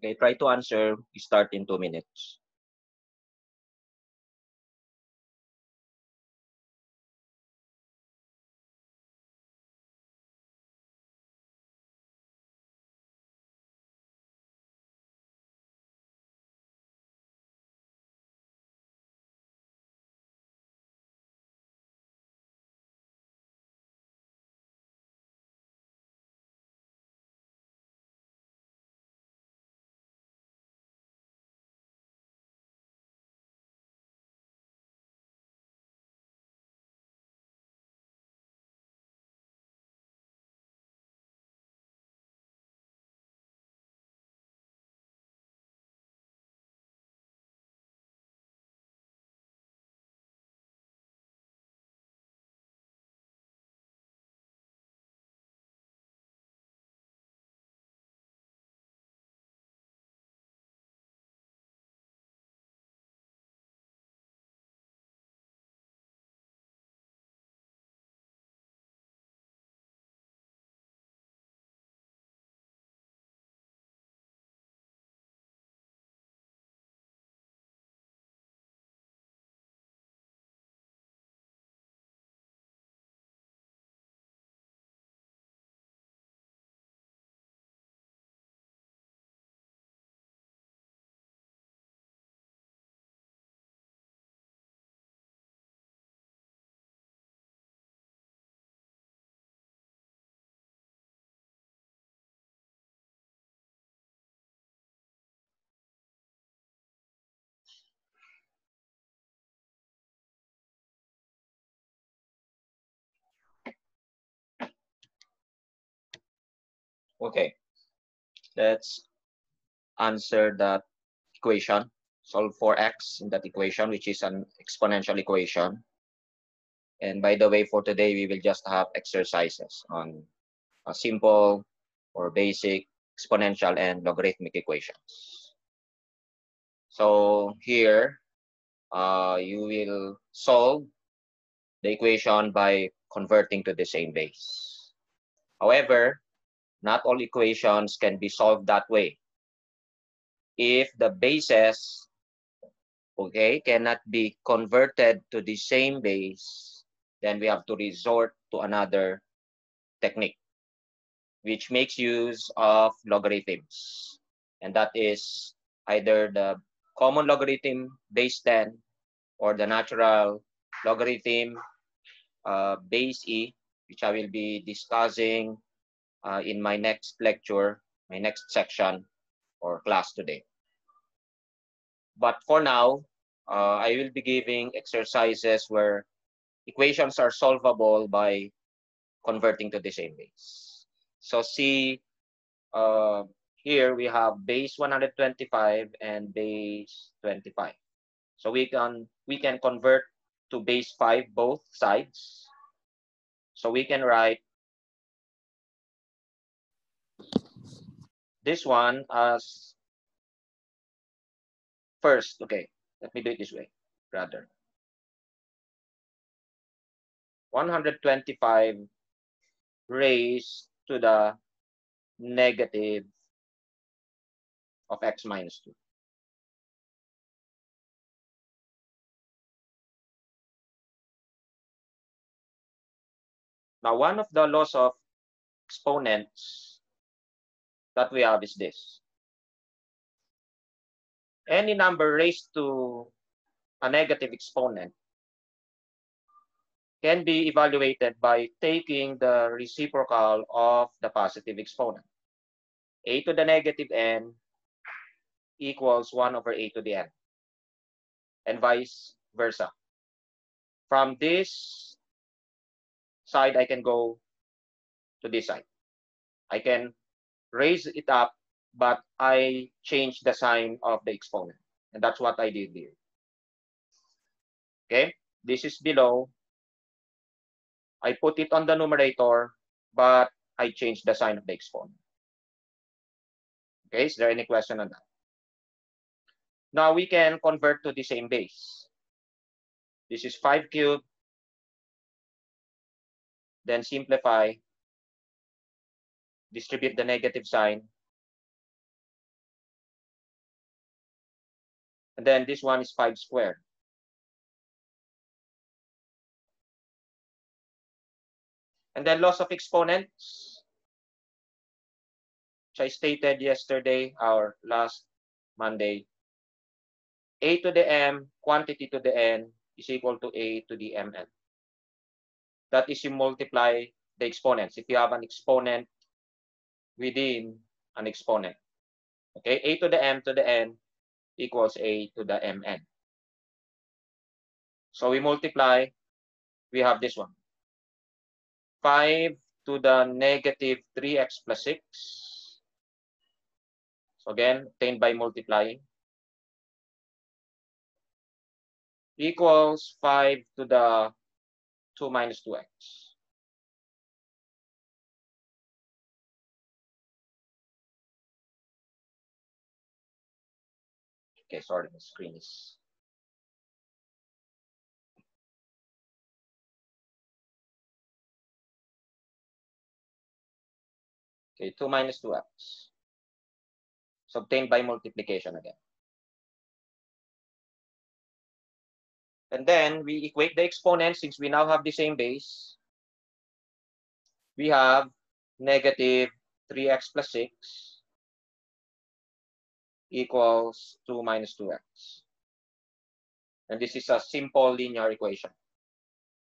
Okay, try to answer. We start in 2 minutes. Okay, let's answer that equation. Solve for x in that equation, which is an exponential equation. And by the way, for today, we will just have exercises on a simple or basic exponential and logarithmic equations. So here, you will solve the equation by converting to the same base. However, not all equations can be solved that way. If the bases, okay, cannot be converted to the same base, then we have to resort to another technique, which makes use of logarithms. And that is either the common logarithm base 10 or the natural logarithm base e, which I will be discussing in my next lecture, my next section or class today. But for now, I will be giving exercises where equations are solvable by converting to the same base. So see, here we have base 125 and base 25. So we can convert to base 5 both sides. So we can write this one as first. Okay, let me do it this way rather. 125 raised to the negative of x minus 2. Now, one of the laws of exponents that we have is this. Any number raised to a negative exponent can be evaluated by taking the reciprocal of the positive exponent. A to the negative n equals 1 over a to the n, and vice versa. From this side, I can go to this side. I can raise it up, but I change the sign of the exponent. And that's what I did here. Okay, this is below. I put it on the numerator, but I changed the sign of the exponent. Okay, is there any question on that? Now we can convert to the same base. This is 5 cubed. Then simplify. Distribute the negative sign. And then this one is 5 squared. And then loss of exponents, which I stated yesterday or last Monday. A to the m, quantity to the n is equal to a to the mn. That is, you multiply the exponents. If you have an exponent within an exponent. Okay, a to the m to the n equals a to the mn. So we multiply, we have this one. 5 to the negative 3x plus 6. So again, obtained by multiplying. Equals 5 to the 2 minus 2x. Okay, sorry, the screen is... Okay, 2 minus 2x. So obtained by multiplication again. And then we equate the exponents since we now have the same base. We have negative 3x plus 6 equals 2 minus 2x. And this is a simple linear equation.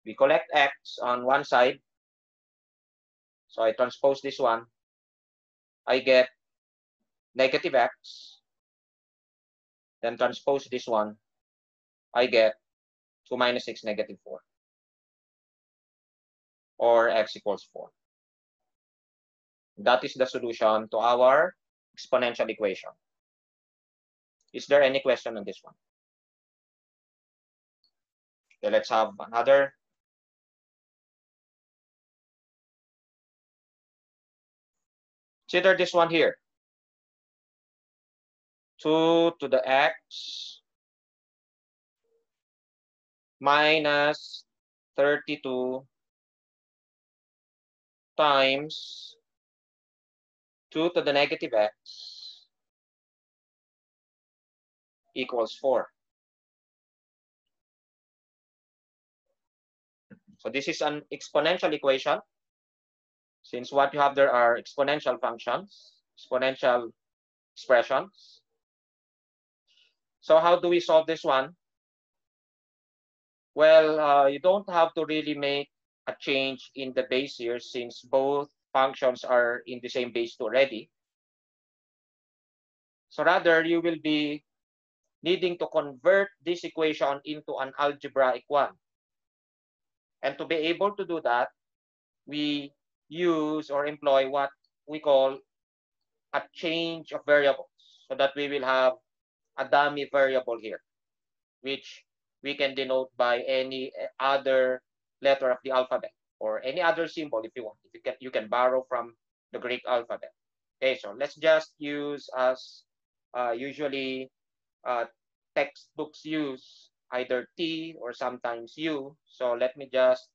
We collect x on one side. So I transpose this one. I get negative x. Then transpose this one. I get 2 minus 6 negative 4. Or x equals 4. That is the solution to our exponential equation. Is there any question on this one? Okay, let's have another. Consider this one here. 2 to the x minus 32 times 2 to the negative x equals 4. So this is an exponential equation. Since what you have there are exponential functions, exponential expressions. So how do we solve this one? Well, you don't have to really make a change in the base here since both functions are in the same base 2 already. So rather, you will be needing to convert this equation into an algebraic one. And to be able to do that, we use or employ what we call a change of variables, so that we will have a dummy variable here, which we can denote by any other letter of the alphabet or any other symbol if you want. If you can borrow from the Greek alphabet. Okay, so let's just use as usually textbooks use either T or sometimes U. So let me just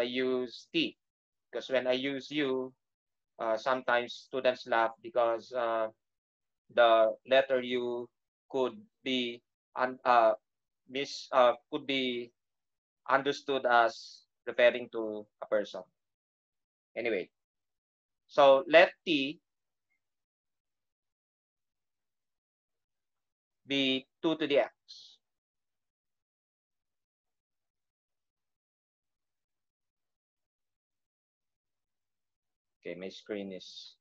use T, because when I use U, sometimes students laugh because the letter U could be could be understood as referring to a person. Anyway, so let T be 2 to the x. Okay, my screen is...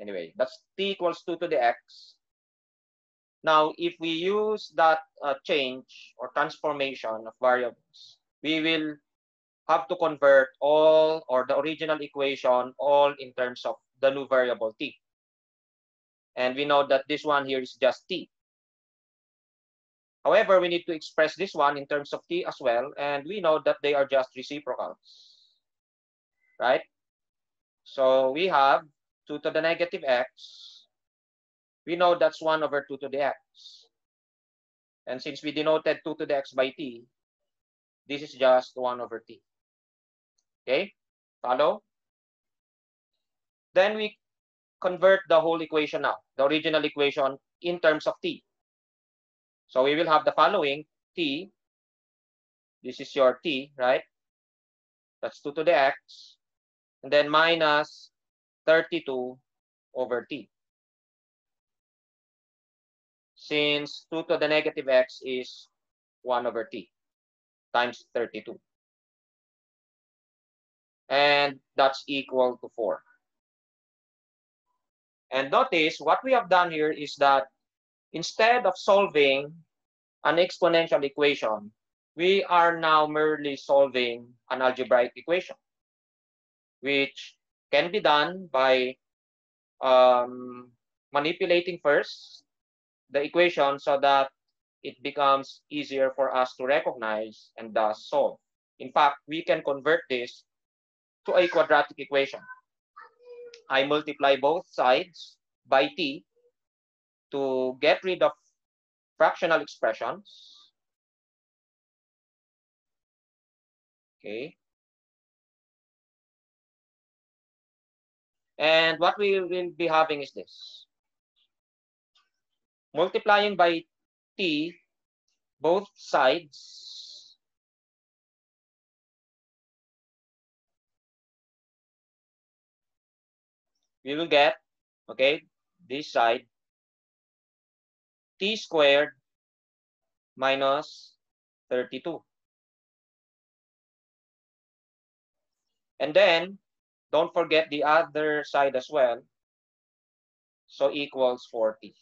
Anyway, that's T equals 2 to the x. Now, if we use that change or transformation of variables, we will have to convert all or the original equation all in terms of the new variable T. And we know that this one here is just T. However, we need to express this one in terms of T as well, and we know that they are just reciprocals, right? So we have 2 to the negative x. We know that's 1 over 2 to the x. And since we denoted 2 to the x by T, this is just 1 over T. Okay, follow? Then we convert the whole equation now, the original equation in terms of t. So we will have the following: t, this is your t, right? That's 2 to the x, and then minus 32 over t. Since 2 to the negative x is 1 over t times 32. And that's equal to 4. And notice what we have done here is that instead of solving an exponential equation, we are now merely solving an algebraic equation, which can be done by manipulating first the equation so that it becomes easier for us to recognize and thus solve. In fact, we can convert this to a quadratic equation. I multiply both sides by t to get rid of fractional expressions. Okay. And what we will be having is this. Multiplying by t both sides, we will get, okay, this side, t squared minus 32. And then, don't forget the other side as well. So equals 40.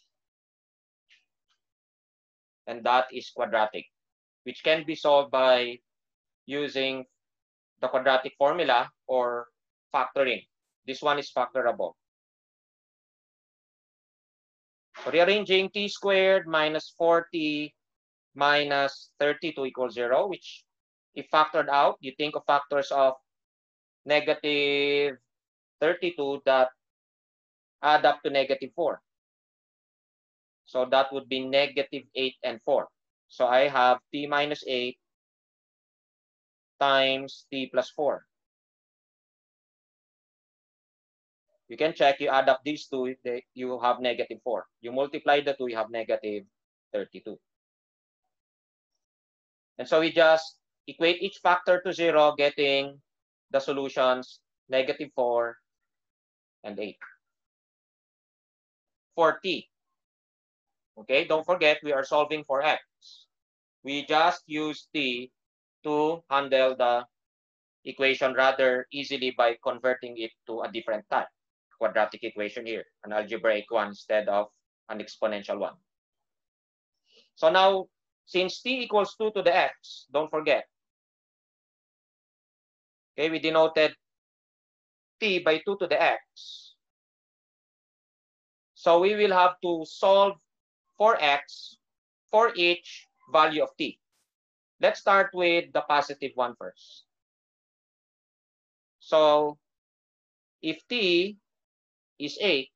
And that is quadratic, which can be solved by using the quadratic formula or factoring. This one is factorable. So rearranging t squared minus 40 minus 32 equals 0, which if factored out, you think of factors of negative 32 that add up to negative 4. So that would be negative 8 and 4. So I have t minus 8 times t plus 4. You can check, you add up these two, you have negative 4. You multiply the two, you have negative 32. And so we just equate each factor to 0, getting the solutions negative 4 and 8. For t. Okay, don't forget we are solving for x. We just use t to handle the equation rather easily by converting it to a different type. Quadratic equation here, an algebraic one instead of an exponential one. So now, since t equals 2 to the x, don't forget. Okay, we denoted t by 2 to the x. So we will have to solve for x for each value of t. Let's start with the positive one first. So if t is 8,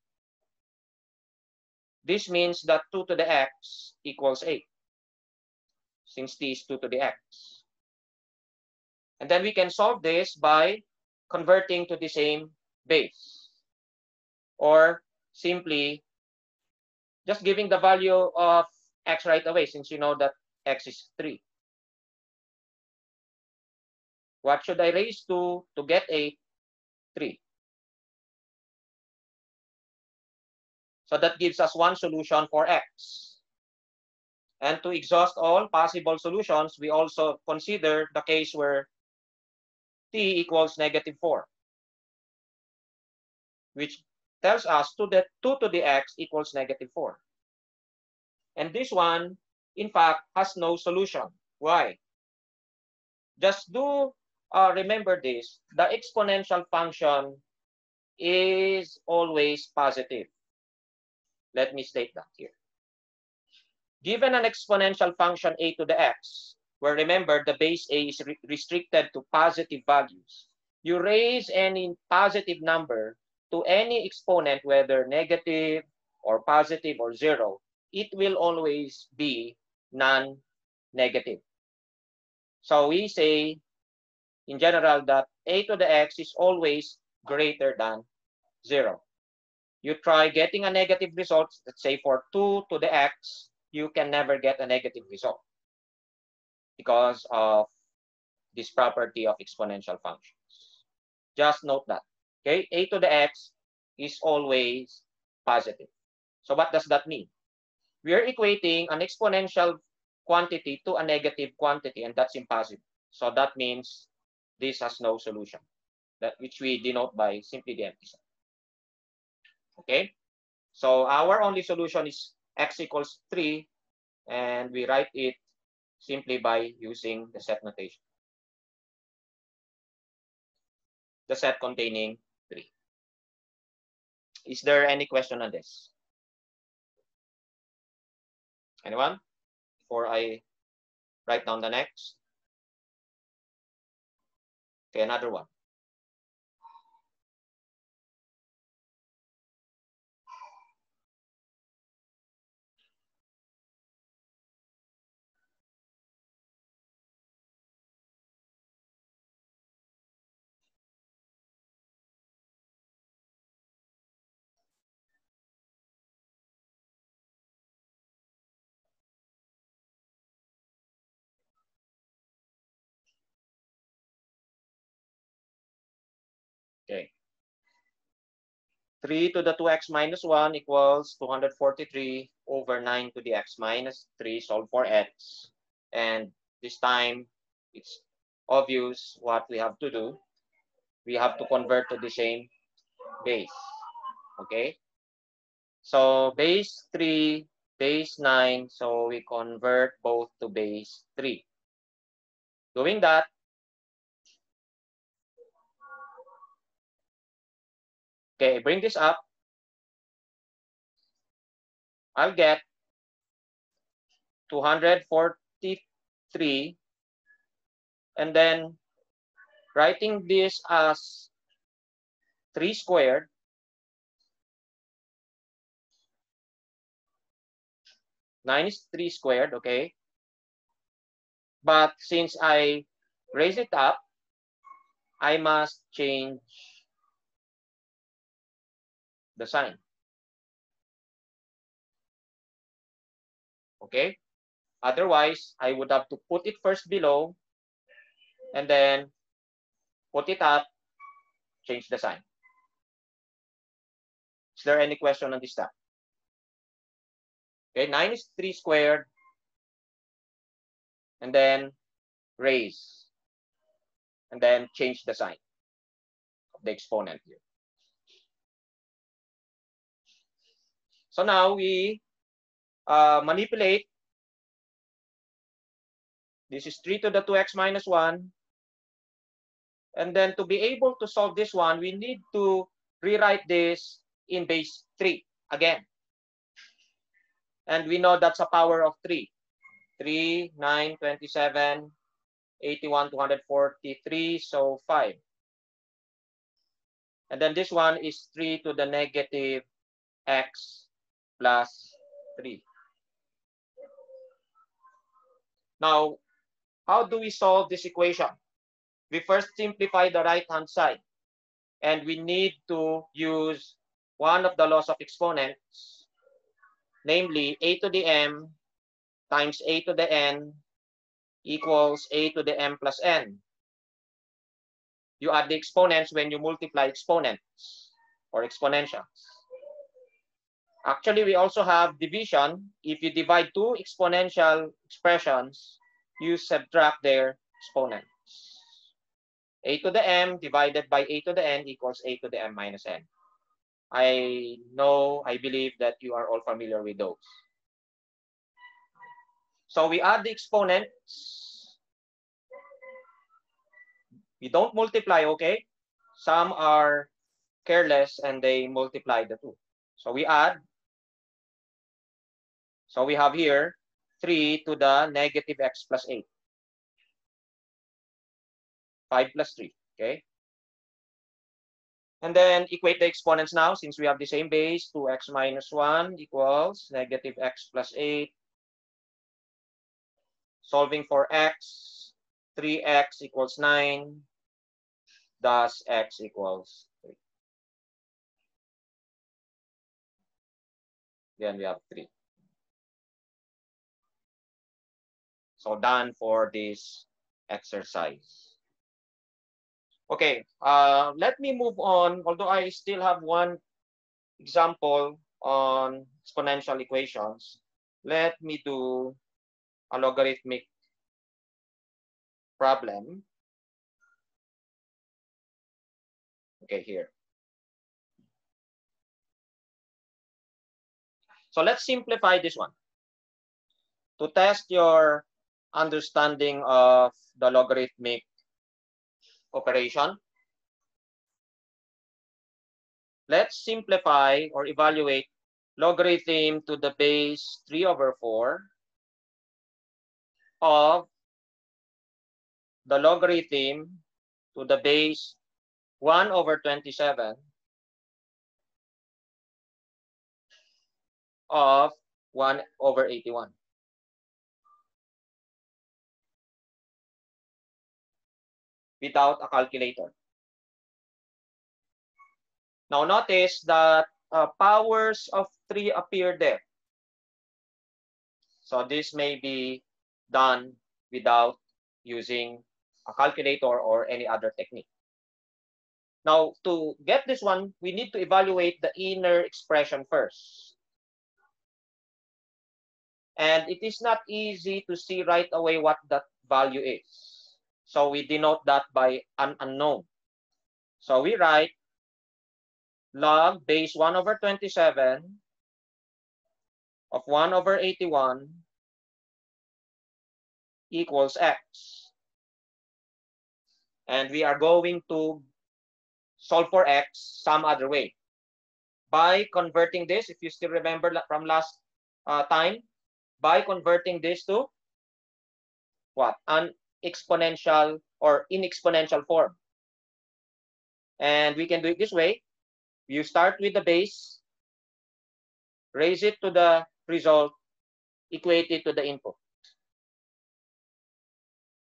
this means that 2 to the x equals 8, since t is 2 to the x. And then we can solve this by converting to the same base, or simply just giving the value of x right away, since you know that x is 3. What should I raise to get 8? 3. So that gives us one solution for x. And to exhaust all possible solutions, we also consider the case where t equals negative 4, which tells us 2 to the x equals negative 4. And this one, in fact, has no solution. Why? Just do remember this. The exponential function is always positive. Let me state that here. Given an exponential function a to the x, where remember the base a is restricted to positive values, you raise any positive number to any exponent, whether negative or positive or 0, it will always be non-negative. So we say, in general, that a to the x is always greater than 0. You try getting a negative result, let's say for 2 to the x, you can never get a negative result because of this property of exponential functions. Just note that. Okay, a to the x is always positive. So what does that mean? We are equating an exponential quantity to a negative quantity, and that's impossible. So that means this has no solution, that which we denote by simply the empty set. Okay, so our only solution is x equals 3, and we write it simply by using the set notation. The set containing 3. Is there any question on this? Anyone? Before I write down the next. Okay, another one. Okay. 3 to the 2x minus 1 equals 243 over 9 to the x minus 3. Solve for x. And this time, it's obvious what we have to do. We have to convert to the same base. Okay? So base 3, base 9. So we convert both to base 3. Doing that, okay, bring this up. I'll get 243, and then writing this as 3 squared, nine is 3 squared, okay? But since I raise it up, I must change the sign. Okay? Otherwise, I would have to put it first below and then put it up, change the sign. Is there any question on this step? Okay, 9 is 3 squared, and then raise, and then change the sign of the exponent here. So now we manipulate. This is 3 to the 2x minus 1. And then to be able to solve this one, we need to rewrite this in base 3 again. And we know that's a power of 3. 3, 9, 27, 81, 243, so 5. And then this one is 3 to the negative x plus 3. Now, how do we solve this equation? We first simplify the right-hand side. And we need to use one of the laws of exponents, namely a to the m times a to the n equals a to the m plus n. You add the exponents when you multiply exponents or exponentials. Actually, we also have division. If you divide two exponential expressions, you subtract their exponents. A to the m divided by a to the n equals a to the m minus n. I believe that you are all familiar with those. So we add the exponents. We don't multiply, okay? Some are careless and they multiply the two. So we add. So we have here 3 to the negative x plus 8. 5 plus 3, okay? And then equate the exponents now since we have the same base. 2x minus 1 equals negative x plus 8. Solving for x, 3x equals 9. Thus, x equals 3. Then we have 3. So done for this exercise. Okay, let me move on. Although I still have one example on exponential equations, let me do a logarithmic problem. Okay, here. So let's simplify this one. To test your understanding of the logarithmic operation, let's simplify or evaluate logarithm to the base 3/4 of the logarithm to the base 1/27 of 1/81. Without a calculator. Now notice that powers of 3 appear there. So this may be done without using a calculator or any other technique. Now, to get this one, we need to evaluate the inner expression first. And it is not easy to see right away what that value is. So we denote that by an unknown. So we write log base 1/27 of 1/81 equals x. And we are going to solve for x some other way. By converting this, if you still remember from last time, by converting this to what? An exponential or in exponential form. And we can do it this way. You start with the base, raise it to the result, equate it to the input.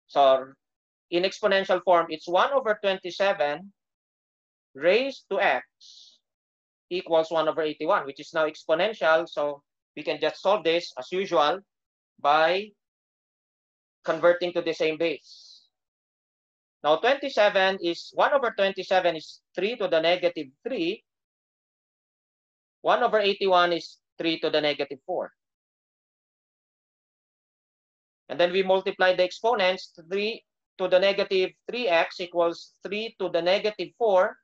So in exponential form, it's 1/27 raised to x equals 1/81, which is now exponential. So we can just solve this as usual by converting to the same base. Now 27 is 1/27 is 3 to the negative 3. 1/81 is 3 to the negative 4. And then we multiply the exponents. 3 to the negative 3x equals 3 to the negative 4.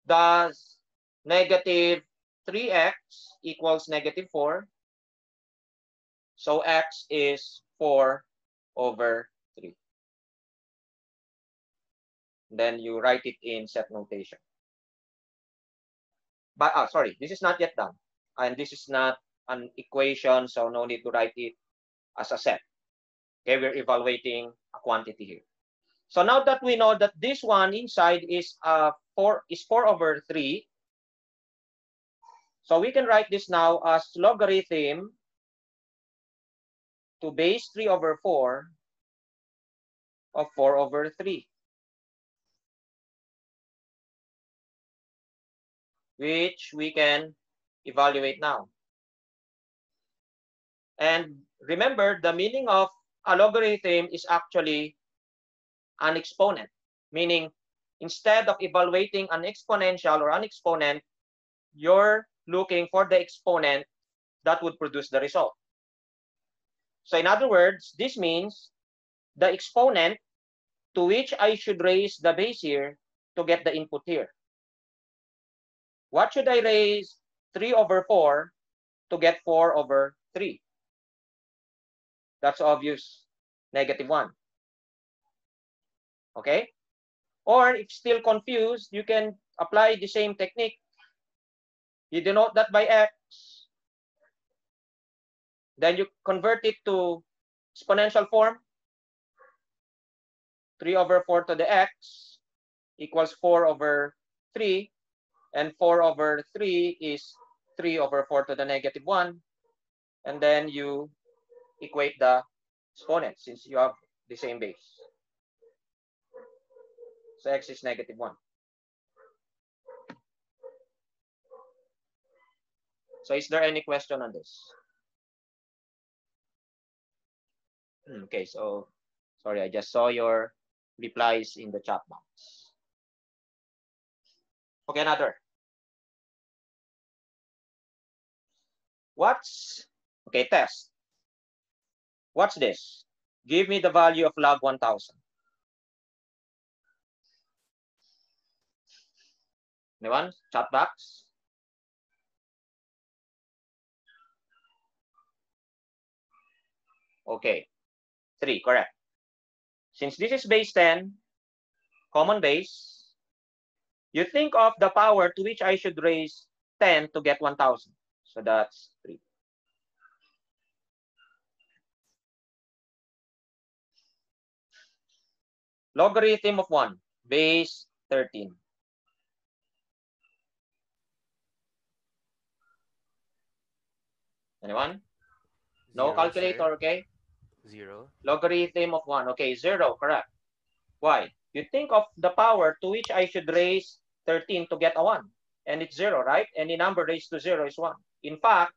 Thus, negative 3x equals negative 4. So x is 4/3. Then you write it in set notation. But sorry, this is not yet done. And this is not an equation, so no need to write it as a set. Okay, we're evaluating a quantity here. So now that we know that this one inside is 4/3, so we can write this now as logarithm to base 3/4 of 4/3, which we can evaluate now. And remember, the meaning of a logarithm is actually an exponent, meaning instead of evaluating an exponential or an exponent, you're looking for the exponent that would produce the result. So in other words, this means the exponent to which I should raise the base here to get the input here. What should I raise 3/4 to get 4/3? That's obvious, -1. Okay? Or if still confused, you can apply the same technique. You denote that by x. Then you convert it to exponential form. 3/4 to the x equals 4/3. And 4/3 is 3/4 to the -1. And then you equate the exponents since you have the same base. So x is -1. So is there any question on this? Okay, so sorry, I just saw your replies in the chat box. Okay, another. Okay, test. What's this? Give me the value of log 1000. Anyone? Chat box? Okay, 3, correct. Since this is base 10, common base, you think of the power to which I should raise 10 to get 1000. So that's 3. Logarithm of 1, base 13. Anyone? No 0, calculator, sir. okay? 0. Logarithm of 1, okay, 0, correct. Why? You think of the power to which I should raise 13 to get a 1. And it's 0, right? Any number raised to 0 is 1. In fact,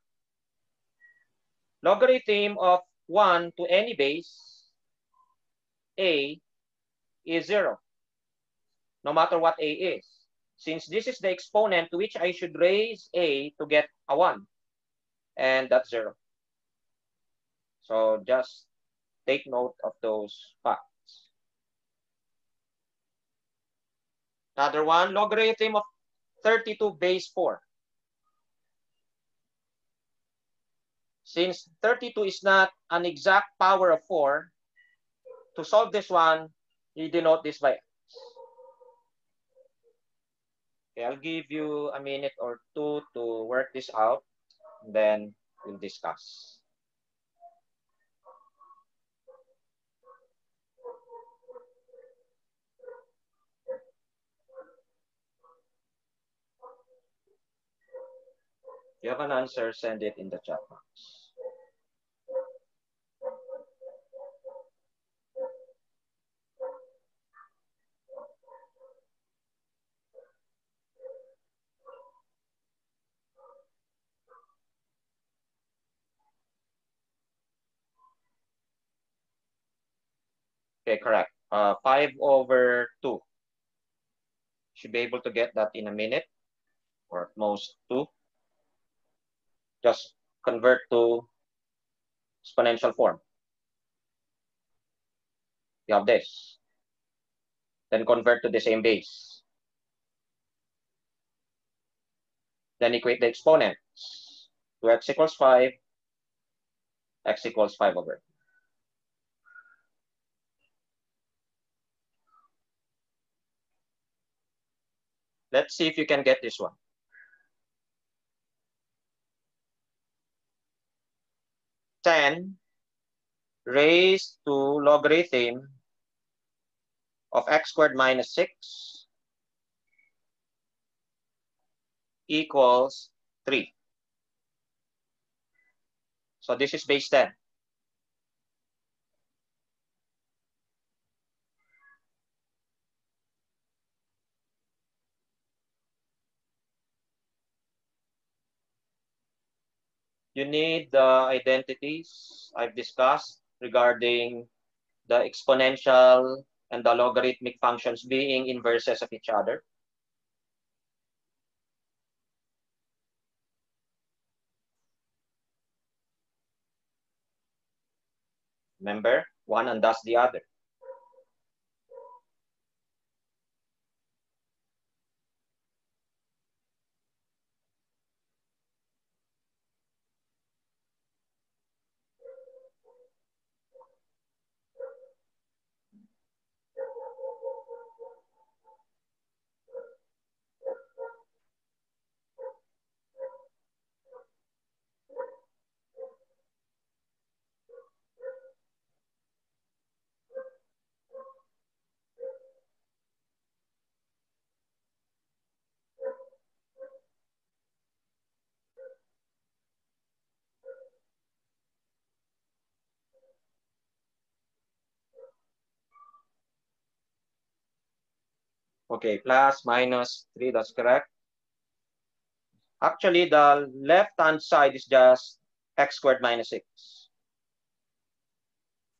logarithm of 1 to any base, a, is 0, no matter what a is. Since this is the exponent to which I should raise a to get a 1. And that's 0. So just take note of those facts. Another one, logarithm of 32 base 4. Since 32 is not an exact power of 4, to solve this one, you denote this by x. Okay, I'll give you a minute or two to work this out, and then we'll discuss. If you have an answer, send it in the chat box. Okay, correct. 5/2. Should be able to get that in a minute, or at most 2. Just convert to exponential form. You have this. Then convert to the same base. Then equate the exponents. 2x equals 5, x equals 5/2. Let's see if you can get this one. 10 raised to logarithm of x squared minus 6 equals 3. So this is base 10. You need the identities I've discussed regarding the exponential and the logarithmic functions being inverses of each other. Remember, one undoes the other. Okay, plus minus 3, that's correct. Actually, the left-hand side is just x squared minus 6.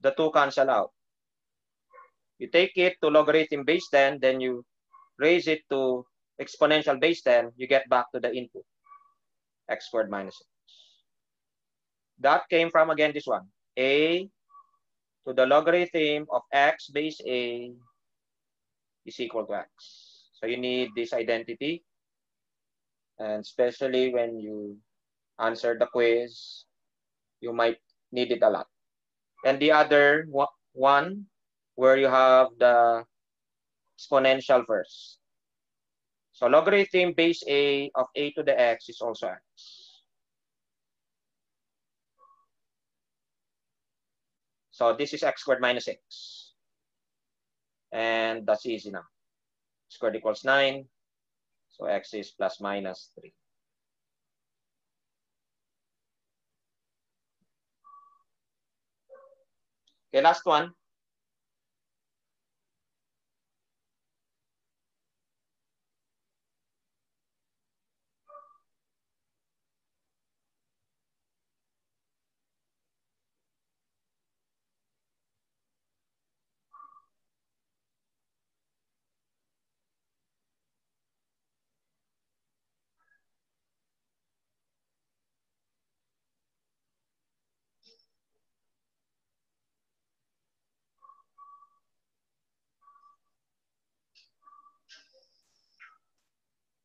The two cancel out. You take it to logarithm base 10, then you raise it to exponential base 10, you get back to the input, x squared minus 6. That came from, again, this one. A to the logarithm of x base a is equal to x. So you need this identity. And especially when you answer the quiz, you might need it a lot. And the other one, where you have the exponential first. So logarithm base a of a to the x is also x. So this is x squared minus 6. And that's easy now. Squared equals 9. So x is plus minus 3. Okay, last one.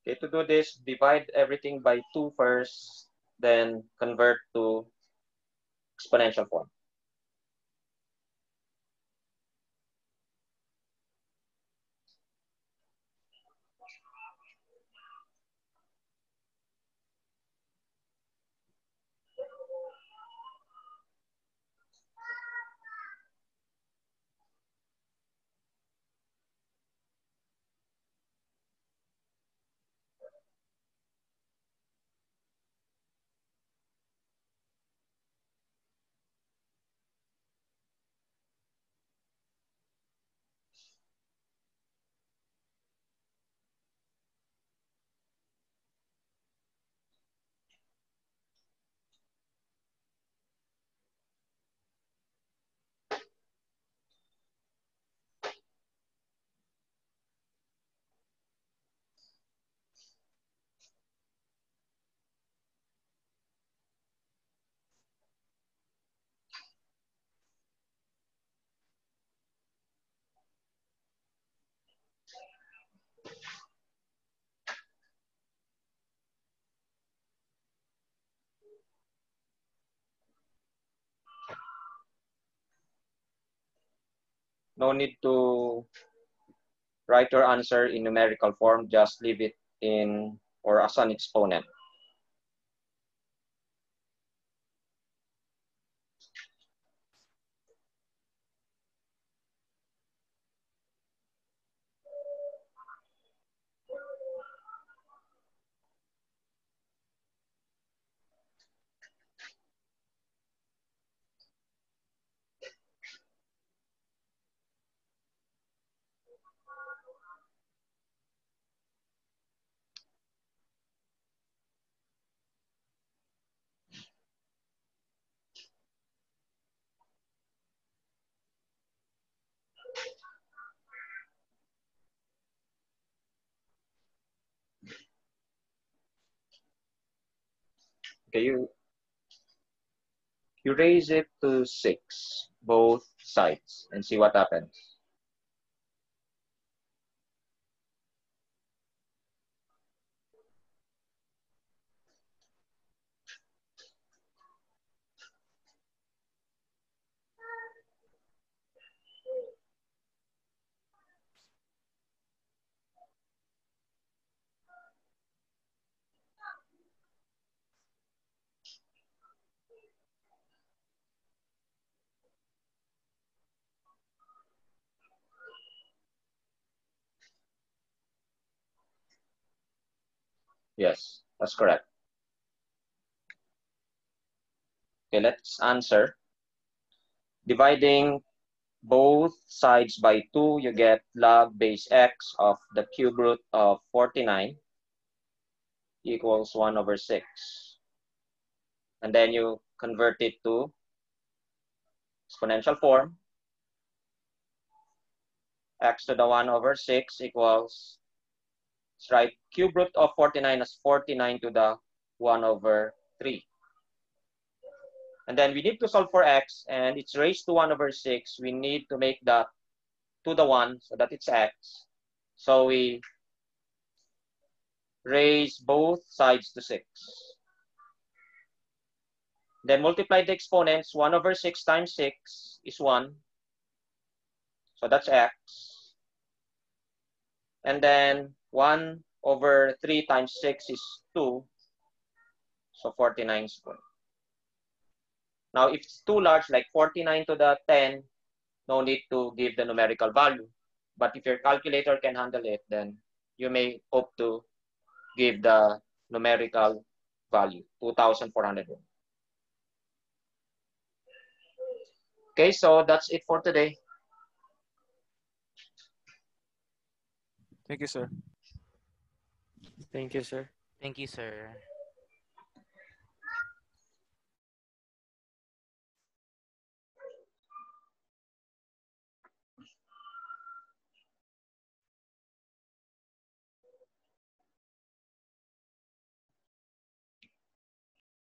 Okay, to do this, divide everything by 2 first, then convert to exponential form. No need to write your answer in numerical form, just leave it in or as an exponent. Okay, you raise it to 6, both sides, and see what happens. Yes, that's correct. Okay, let's answer. Dividing both sides by 2, you get log base x of the cube root of 49. equals 1 over 6. And then you convert it to exponential form. X to the 1 over 6 equals, let's write cube root of 49 as 49 to the 1 over 3. And then we need to solve for x, and it's raised to 1 over 6. We need to make that to the 1 so that it's x. So we raise both sides to 6. Then multiply the exponents. 1 over 6 times 6 is 1. So that's x. And then 1 over 3 times 6 is 2. So 49 squared. Now, if it's too large, like 49 to the 10, no need to give the numerical value. But if your calculator can handle it, then you may opt to give the numerical value, 2,401. Okay, so that's it for today. Thank you, sir. Thank you, sir. Thank you, sir.